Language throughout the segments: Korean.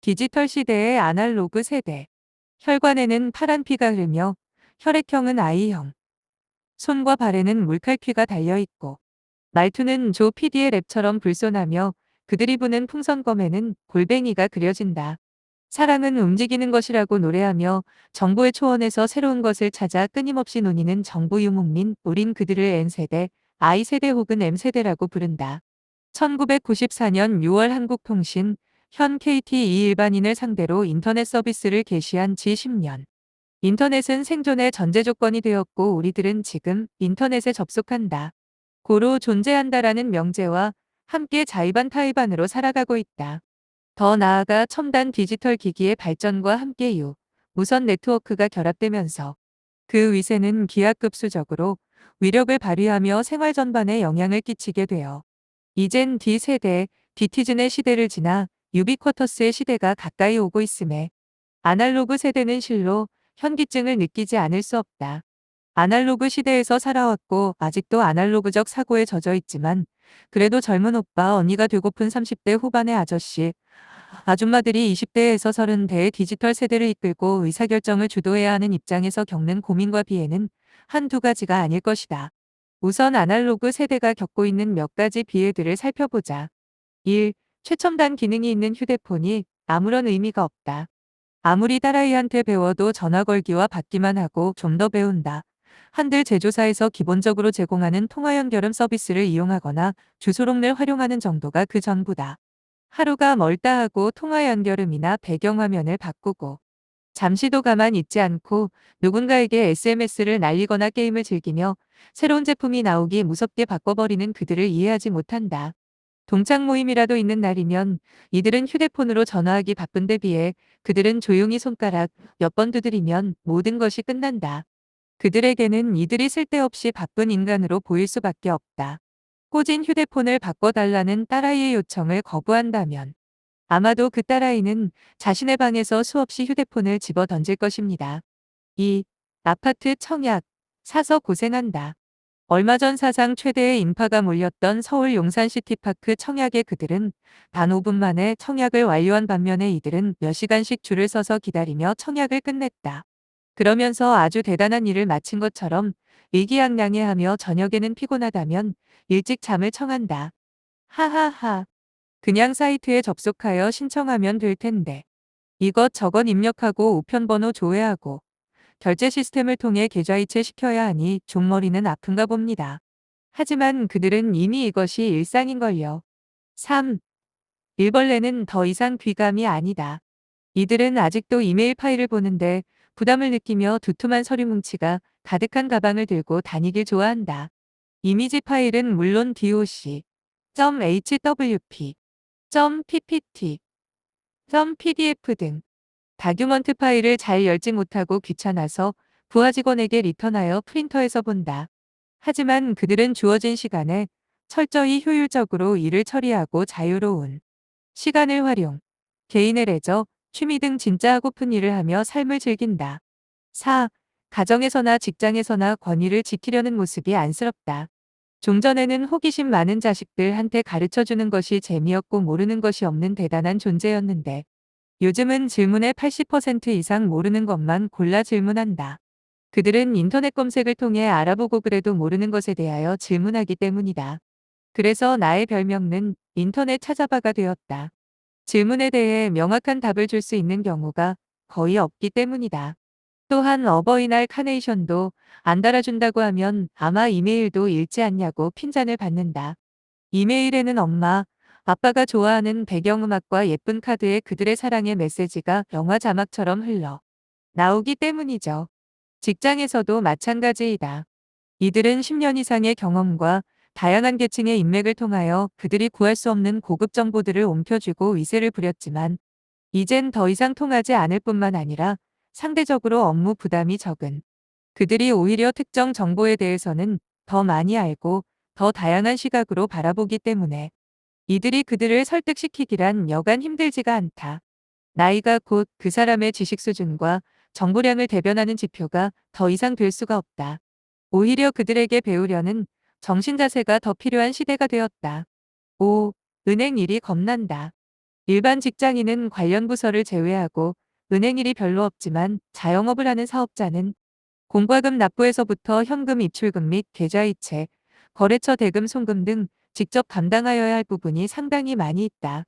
디지털 시대의 아날로그 세대. 혈관에는 파란 피가 흐르며 혈액형은 I형, 손과 발에는 물칼퀴가 달려있고 말투는 조 PD의 랩처럼 불손하며 그들이 부는 풍선껌에는 골뱅이가 그려진다. 사랑은 움직이는 것이라고 노래하며 정보의 초원에서 새로운 것을 찾아 끊임없이 논의는 정보 유목민, 우린 그들을 N세대, I세대 혹은 M세대라고 부른다. 1994년 6월 한국통신, 현 KT2 일반인을 상대로 인터넷 서비스를 개시한 지 10년. 인터넷은 생존의 전제 조건이 되었고 우리들은 지금 인터넷에 접속한다. 고로 존재한다라는 명제와 함께 자의반 타의반으로 살아가고 있다. 더 나아가 첨단 디지털 기기의 발전과 함께 무선 네트워크가 결합되면서 그 위세는 기하급수적으로 위력을 발휘하며 생활 전반에 영향을 끼치게 되어 이젠 D세대, 디티즌의 시대를 지나 유비쿼터스의 시대가 가까이 오고 있음에 아날로그 세대는 실로 현기증을 느끼지 않을 수 없다. 아날로그 시대에서 살아왔고 아직도 아날로그적 사고에 젖어 있지만 그래도 젊은 오빠 언니가 되고픈 30대 후반의 아저씨, 아줌마들이 20대에서 30대의 디지털 세대를 이끌고 의사결정을 주도해야 하는 입장에서 겪는 고민과 비애는 한두 가지가 아닐 것이다. 우선 아날로그 세대가 겪고 있는 몇 가지 비애들을 살펴보자. 1. 최첨단 기능이 있는 휴대폰이 아무런 의미가 없다. 아무리 딸아이한테 배워도 전화 걸기와 받기만 하고 좀 더 배운다. 한들 제조사에서 기본적으로 제공하는 통화 연결음 서비스를 이용하거나 주소록을 활용하는 정도가 그 전부다. 하루가 멀다 하고 통화 연결음이나 배경화면을 바꾸고 잠시도 가만 있지 않고 누군가에게 SMS를 날리거나 게임을 즐기며 새로운 제품이 나오기 무섭게 바꿔버리는 그들을 이해하지 못한다. 동창 모임이라도 있는 날이면 이들은 휴대폰으로 전화하기 바쁜데 비해 그들은 조용히 손가락 몇 번 두드리면 모든 것이 끝난다. 그들에게는 이들이 쓸데없이 바쁜 인간으로 보일 수밖에 없다. 꽂은 휴대폰을 바꿔달라는 딸아이의 요청을 거부한다면 아마도 그 딸아이는 자신의 방에서 수없이 휴대폰을 집어 던질 것입니다. 2. 아파트 청약. 사서 고생한다. 얼마 전 사상 최대의 인파가 몰렸던 서울 용산시티파크 청약의 그들은 단 5분 만에 청약을 완료한 반면에 이들은 몇 시간씩 줄을 서서 기다리며 청약을 끝냈다. 그러면서 아주 대단한 일을 마친 것처럼 의기양양해하며 저녁에는 피곤하다면 일찍 잠을 청한다. 하하하. 그냥 사이트에 접속하여 신청하면 될 텐데. 이것저것 입력하고 우편번호 조회하고 결제 시스템을 통해 계좌이체 시켜야 하니 좀 머리는 아픈가 봅니다. 하지만 그들은 이미 이것이 일상인걸요. 3. 일벌레는 더 이상 귀감이 아니다. 이들은 아직도 이메일 파일을 보는데 부담을 느끼며 두툼한 서류 뭉치가 가득한 가방을 들고 다니길 좋아한다. 이미지 파일은 물론 doc, .hwp, .ppt, .pdf 등 다큐먼트 파일을 잘 열지 못하고 귀찮아서 부하 직원에게 리턴하여 프린터에서 본다. 하지만 그들은 주어진 시간에 철저히 효율적으로 일을 처리하고 자유로운 시간을 활용, 개인의 레저, 취미 등 진짜 하고픈 일을 하며 삶을 즐긴다. 4. 가정에서나 직장에서나 권위를 지키려는 모습이 안쓰럽다. 종전에는 호기심 많은 자식들한테 가르쳐주는 것이 재미없고 모르는 것이 없는 대단한 존재였는데 요즘은 질문의 80% 이상 모르는 것만 골라 질문한다. 그들은 인터넷 검색을 통해 알아보고 그래도 모르는 것에 대하여 질문하기 때문이다. 그래서 나의 별명은 인터넷 찾아봐가 되었다. 질문에 대해 명확한 답을 줄 수 있는 경우가 거의 없기 때문이다. 또한 어버이날 카네이션도 안 달아준다고 하면 아마 이메일도 읽지 않냐고 핀잔을 받는다. 이메일에는 엄마, 아빠가 좋아하는 배경음악과 예쁜 카드에 그들의 사랑의 메시지가 영화 자막처럼 흘러 나오기 때문이죠. 직장에서도 마찬가지이다. 이들은 10년 이상의 경험과 다양한 계층의 인맥을 통하여 그들이 구할 수 없는 고급 정보들을 옮겨주고 위세를 부렸지만 이젠 더 이상 통하지 않을 뿐만 아니라 상대적으로 업무 부담이 적은 그들이 오히려 특정 정보에 대해서는 더 많이 알고 더 다양한 시각으로 바라보기 때문에 이들이 그들을 설득시키기란 여간 힘들지가 않다. 나이가 곧 그 사람의 지식 수준과 정보량을 대변하는 지표가 더 이상 될 수가 없다. 오히려 그들에게 배우려는 정신 자세가 더 필요한 시대가 되었다. 5. 은행 일이 겁난다. 일반 직장인은 관련 부서를 제외하고 은행 일이 별로 없지만 자영업을 하는 사업자는 공과금 납부에서부터 현금 입출금 및 계좌이체, 거래처 대금 송금 등 직접 감당하여야 할 부분이 상당히 많이 있다.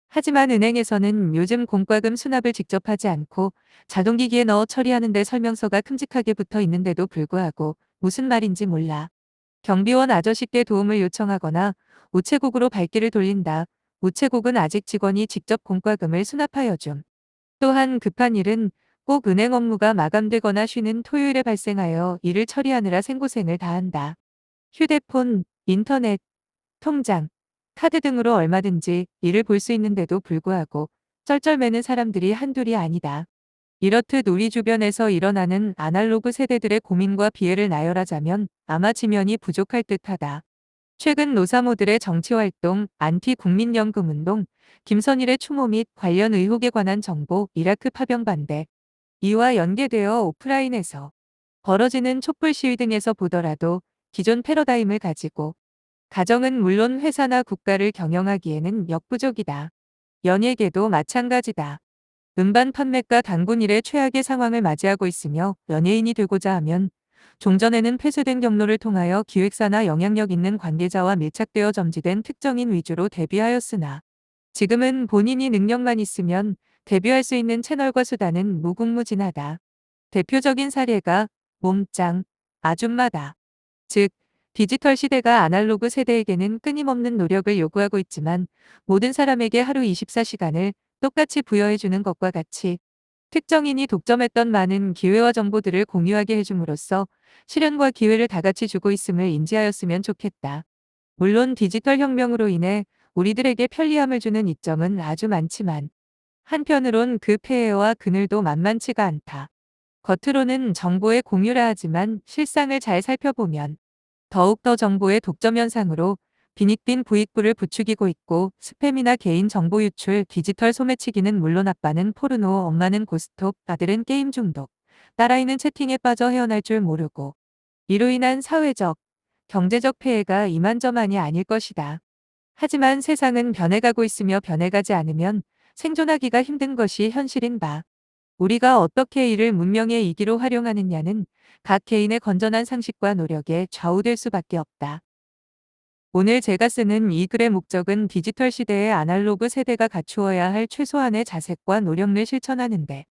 하지만 은행에서는 요즘 공과금 수납을 직접 하지 않고 자동기기에 넣어 처리하는 데 설명서가 큼직하게 붙어 있는데도 불구하고 무슨 말인지 몰라. 경비원 아저씨께 도움을 요청하거나 우체국으로 발길을 돌린다. 우체국은 아직 직원이 직접 공과금을 수납하여 줌. 또한 급한 일은 꼭 은행 업무가 마감되거나 쉬는 토요일에 발생하여 일을 처리하느라 생고생을 다한다. 휴대폰, 인터넷, 통장, 카드 등으로 얼마든지 일을 볼 수 있는데도 불구하고 쩔쩔매는 사람들이 한둘이 아니다. 이렇듯 우리 주변에서 일어나는 아날로그 세대들의 고민과 비애를 나열하자면 아마 지면이 부족할 듯하다. 최근 노사모들의 정치활동, 안티국민연금운동, 김선일의 추모 및 관련 의혹에 관한 정보, 이라크 파병 반대, 이와 연계되어 오프라인에서 벌어지는 촛불 시위 등에서 보더라도 기존 패러다임을 가지고 가정은 물론 회사나 국가를 경영하기에는 역부족이다. 연예계도 마찬가지다. 음반 판매가 단군 일의 최악의 상황을 맞이하고 있으며 연예인이 되고자 하면 종전에는 폐쇄된 경로를 통하여 기획사나 영향력 있는 관계자와 밀착되어 점지된 특정인 위주로 데뷔하였으나 지금은 본인이 능력만 있으면 데뷔할 수 있는 채널과 수단은 무궁무진하다. 대표적인 사례가 몸짱, 아줌마다. 즉, 디지털 시대가 아날로그 세대에게는 끊임없는 노력을 요구하고 있지만 모든 사람에게 하루 24시간을 똑같이 부여해주는 것과 같이 특정인이 독점했던 많은 기회와 정보들을 공유하게 해줌으로써 시련과 기회를 다 같이 주고 있음을 인지하였으면 좋겠다. 물론 디지털 혁명으로 인해 우리들에게 편리함을 주는 이점은 아주 많지만 한편으론 그 폐해와 그늘도 만만치가 않다. 겉으로는 정보의 공유라 하지만 실상을 잘 살펴보면 더욱더 정보의 독점 현상으로 빈익빈 부익부를 부추기고 있고 스팸이나 개인 정보 유출, 디지털 소매치기는 물론 아빠는 포르노, 엄마는 고스톱, 아들은 게임 중독, 딸아이는 채팅에 빠져 헤어날 줄 모르고 이로 인한 사회적, 경제적 폐해가 이만저만이 아닐 것이다. 하지만 세상은 변해가고 있으며 변해가지 않으면 생존하기가 힘든 것이 현실인 바. 우리가 어떻게 이를 문명의 이기로 활용하느냐는 각 개인의 건전한 상식과 노력에 좌우될 수밖에 없다. 오늘 제가 쓰는 이 글의 목적은 디지털 시대의 아날로그 세대가 갖추어야 할 최소한의 자색과 노력을 실천하는데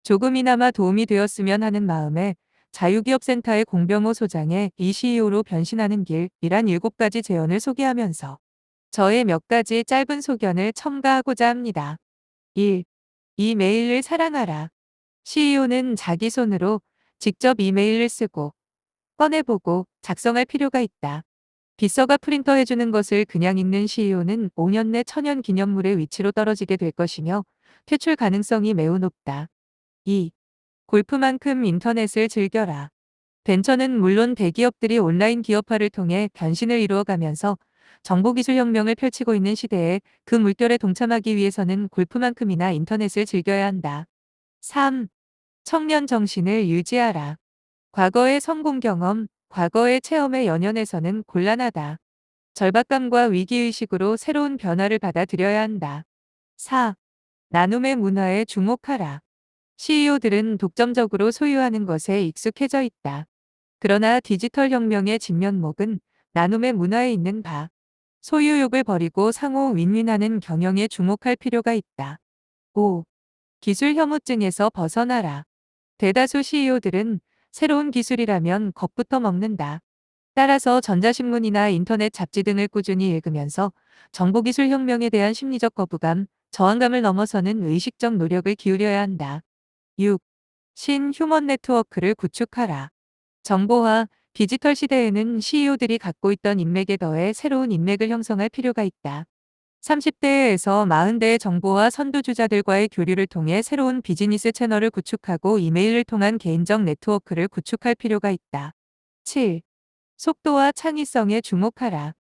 조금이나마 도움이 되었으면 하는 마음에 자유기업센터의 공병호 소장의 이 CEO로 변신하는 길이란 7가지 제언을 소개하면서 저의 몇 가지 짧은 소견을 첨가하고자 합니다. 1. 이메일을 사랑하라. CEO는 자기 손으로 직접 이메일을 쓰고 꺼내보고 작성할 필요가 있다. 비서가 프린터 해주는 것을 그냥 읽는 CEO는 5년 내 천연 기념물의 위치로 떨어지게 될 것이며 퇴출 가능성이 매우 높다. 2. 골프만큼 인터넷을 즐겨라. 벤처는 물론 대기업들이 온라인 기업화를 통해 변신을 이루어가면서 정보기술혁명을 펼치고 있는 시대에 그 물결에 동참하기 위해서는 골프만큼이나 인터넷을 즐겨야 한다. 3. 청년 정신을 유지하라. 과거의 성공 경험, 과거의 체험에 연연해서는 곤란하다. 절박감과 위기의식으로 새로운 변화를 받아들여야 한다. 4. 나눔의 문화에 주목하라. CEO들은 독점적으로 소유하는 것에 익숙해져 있다. 그러나 디지털 혁명의 진면목은 나눔의 문화에 있는 바. 소유욕을 버리고 상호 윈윈하는 경영에 주목할 필요가 있다. 5. 기술 혐오증에서 벗어나라. 대다수 CEO들은 새로운 기술이라면 겁부터 먹는다. 따라서 전자신문이나 인터넷 잡지 등을 꾸준히 읽으면서 정보기술 혁명에 대한 심리적 거부감, 저항감을 넘어서는 의식적 노력을 기울여야 한다. 6. 신휴먼 네트워크를 구축하라. 정보화, 디지털 시대에는 CEO들이 갖고 있던 인맥에 더해 새로운 인맥을 형성할 필요가 있다. 30대에서 40대의 정보화 선두주자들과의 교류를 통해 새로운 비즈니스 채널을 구축하고 이메일을 통한 개인적 네트워크를 구축할 필요가 있다. 7. 속도와 창의성에 주목하라.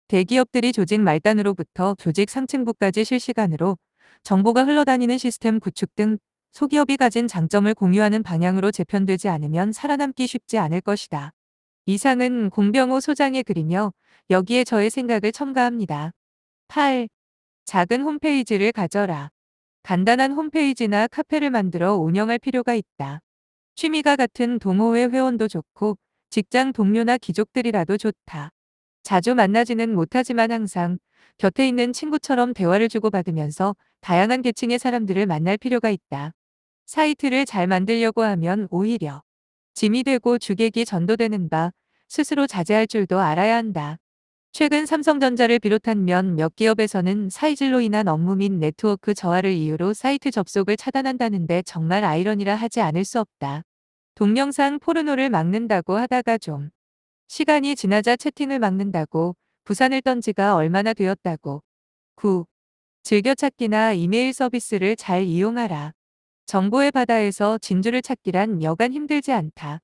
대기업들이 조직 말단으로부터 조직 상층부까지 실시간으로 정보가 흘러다니는 시스템 구축 등 소기업이 가진 장점을 공유하는 방향으로 재편되지 않으면 살아남기 쉽지 않을 것이다. 이상은 공병호 소장의 글이며 여기에 저의 생각을 첨가합니다. 8. 작은 홈페이지를 가져라. 간단한 홈페이지나 카페를 만들어 운영할 필요가 있다. 취미가 같은 동호회 회원도 좋고 직장 동료나 귀족들이라도 좋다. 자주 만나지는 못하지만 항상 곁에 있는 친구처럼 대화를 주고받으면서 다양한 계층의 사람들을 만날 필요가 있다. 사이트를 잘 만들려고 하면 오히려 짐이 되고 주객이 전도되는 바 스스로 자제할 줄도 알아야 한다. 최근 삼성전자를 비롯한 몇 기업에서는 사이질로 인한 업무 및 네트워크 저하를 이유로 사이트 접속을 차단한다는데 정말 아이러니라 하지 않을 수 없다. 동영상 포르노를 막는다고 하다가 좀 시간이 지나자 채팅을 막는다고 부산을 떤 지가 얼마나 되었다고. 9. 즐겨찾기나 이메일 서비스를 잘 이용하라. 정보의 바다에서 진주를 찾기란 여간 힘들지 않다.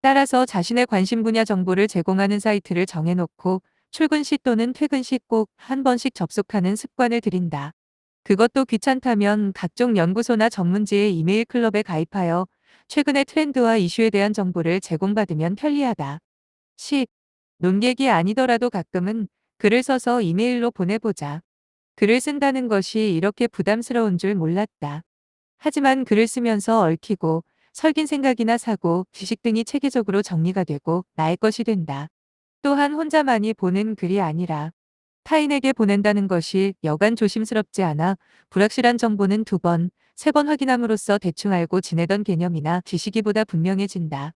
따라서 자신의 관심 분야 정보를 제공하는 사이트를 정해놓고 출근 시 또는 퇴근 시 꼭 한 번씩 접속하는 습관을 들인다. 그것도 귀찮다면 각종 연구소나 전문지의 이메일 클럽에 가입하여 최근의 트렌드와 이슈에 대한 정보를 제공받으면 편리하다. 10. 논객이 아니더라도 가끔은 글을 써서 이메일로 보내보자. 글을 쓴다는 것이 이렇게 부담스러운 줄 몰랐다. 하지만 글을 쓰면서 얽히고 설긴 생각이나 사고, 지식 등이 체계적으로 정리가 되고 나의 것이 된다. 또한 혼자만이 보는 글이 아니라 타인에게 보낸다는 것이 여간 조심스럽지 않아 불확실한 정보는 두 번, 세 번 확인함으로써 대충 알고 지내던 개념이나 지식이 보다 분명해진다.